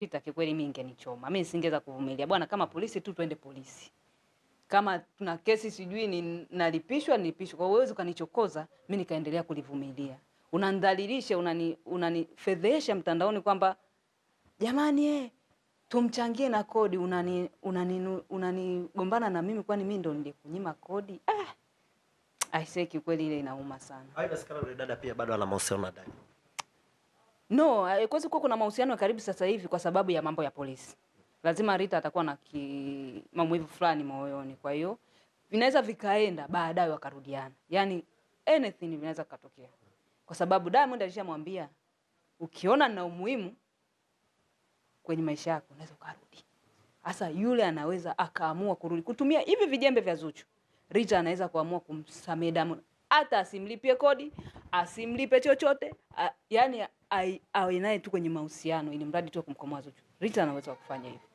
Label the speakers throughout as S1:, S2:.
S1: Rita kikweli mimi ingenichoma. Mimi singeweza kuvumilia. Bwana kama polisi tu twende polisi. Kama tuna kesi sijui ni nalipishwa nilipishwe. Kwa uwezo kanichokoza, mimi nikaendelea kulivumilia. Unanidhalilisha, unanifedhesha mtandaoni kwamba jamani tumchangie na kodi, unanigombana na mimi kwani mimi ndo nilikunyima kodi? Aisee kweli ile inauma sana.
S2: Haida sikana yule dada pia bado ana mahusiano na dada.
S1: No, kwezi kuna mahusiano ya karibu sasa hivi kwa sababu ya mambo ya polisi. Lazima Rita atakuwa na maumivu fulani moyoni. Kwa hiyo vinaweza vikaenda baadaye wakarudiana. Yaani anything vinaweza kutokea. Kwa sababu Diamond alishamwambia ukiona na umuhimu kwenye maisha yako unaweza ukarudi. Sasa yule anaweza akaamua kurudi kutumia hivi vijembe vya Zuchu. Rita anaweza kuamua kumsamehe Diamond hata asimlipie kodi, asimlipe chochote, yani awe naye tu kwenye mahusiano ili mradi tu kumkomoa Zuchu. Rita anaweza kufanya hivyo.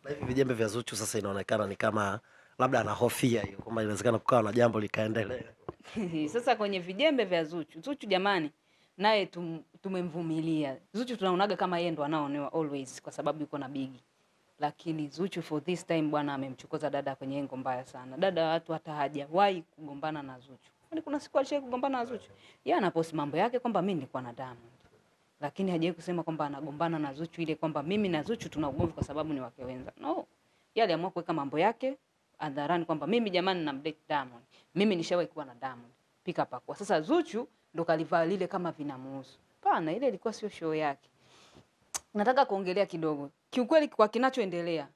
S2: Na hivi vijembe vya Zuchu sasa inaonekana ni kama labda anahofia hiyo kwamba inawezekana kukawa na jambo likaendelea.
S1: Sasa kwenye vijembe vya Zuchu jamani, naye tumemvumilia. Zuchu tunaonaga kama yeye ndo anaonewa always kwa sababu yuko na Biggie. Lakini Zuchu for this time bwana amemchukoza dada kwenye engo mbaya sana. Dada watu hata hajawahi kugombana na Zuchu. Kwani kuna siku alishawahi kugombana na Zuchu? Yeye anapost mambo yake kwamba mimi nilikuwa na Diamond. Lakini hajawahi kusema kwamba anagombana na Zuchu ile kwamba mimi na Zuchu tuna ugomvi kwa sababu ni wake wenza. No. Yeye aliamua kuweka mambo yake hadharani kwamba mimi jamani namdate Diamond. Mimi nishawahi kuwa na Diamond. Pika pakua. Sasa Zuchu ndo kalivaa lile kama vinamuhusu. Hapana, ile ilikuwa sio show yake. Nataka kuongelea kidogo. Kiukweli kwa kinachoendelea,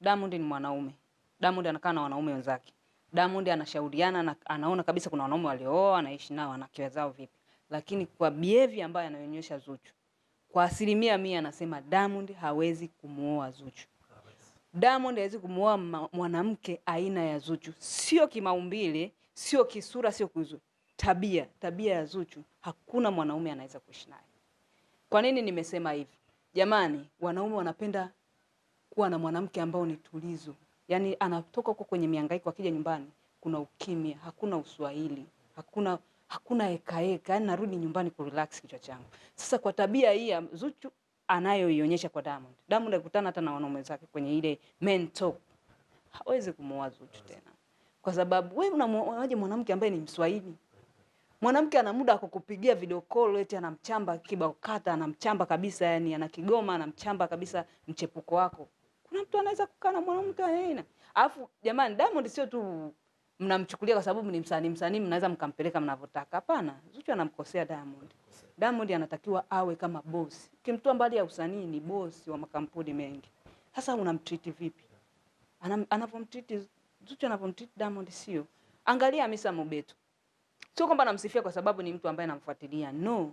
S1: Diamond ni mwanaume. Diamond anakaa na wanaume wenzake. Diamond anashauriana na anaona kabisa kuna wanaume waliooa anaishi nao wanawake zao vipi. Lakini kwa behavior ambayo anaonyesha Zuchu, kwa 100% anasema Diamond hawezi kumuoa Zuchu. Diamond hawezi kumuoa mwanamke aina ya Zuchu. Sio kimaumbile, sio kisura, sio kuzu. Tabia ya Zuchu hakuna mwanaume anaweza kuishi naye. Kwa nini nimesema hivi? Jamani, wanaume wanapenda kuwa na mwanamke ambao ni tulizo. Yaani anatoka huko kwenye mihangaiko akija nyumbani, kuna ukimya, hakuna uswahili, hakuna eka. Yaani narudi nyumbani ku relax kichwa changu. Sasa kwa tabia hii ya Zuchu anayoionyesha kwa Diamond. Diamond akikutana hata na wanaume zake kwenye ile men talk, hawezi kumuoa Zuchu tena. Kwa sababu wewe unamwoaje mwanamke ambaye ni Mswahili? Mwanamke ana muda kukupigia video call eti anamchamba kibao kata, anamchamba kabisa, yani ana Kigoma anamchamba kabisa mchepuko wako. Kuna mtu anaweza kukaa na mwanamke aina? Alafu jamani, Diamond sio tu mnamchukulia kwa sababu ni msanii mnaweza mkampeleka mnavyotaka. Hapana, Zuchu anamkosea Diamond. Diamond anatakiwa awe kama boss. Kimtoa mbali ya usanii ni boss wa makampuni mengi. Sasa unamtreat vipi? Anapomtreat Zuchu anapomtreat Diamond sio. Angalia Hamisa Mobeto. Sio kwamba namsifia kwa sababu ni mtu ambaye namfuatilia. No.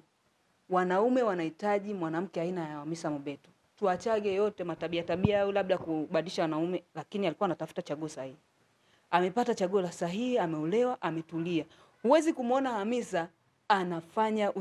S1: Wanaume wanahitaji mwanamke aina ya Hamisa Mobeto. Tuachage yote tabia au labda kubadilisha wanaume, lakini alikuwa anatafuta chaguo sahihi. Amepata chaguo la sahihi, ameolewa, ametulia. Huwezi kumuona Hamisa anafanya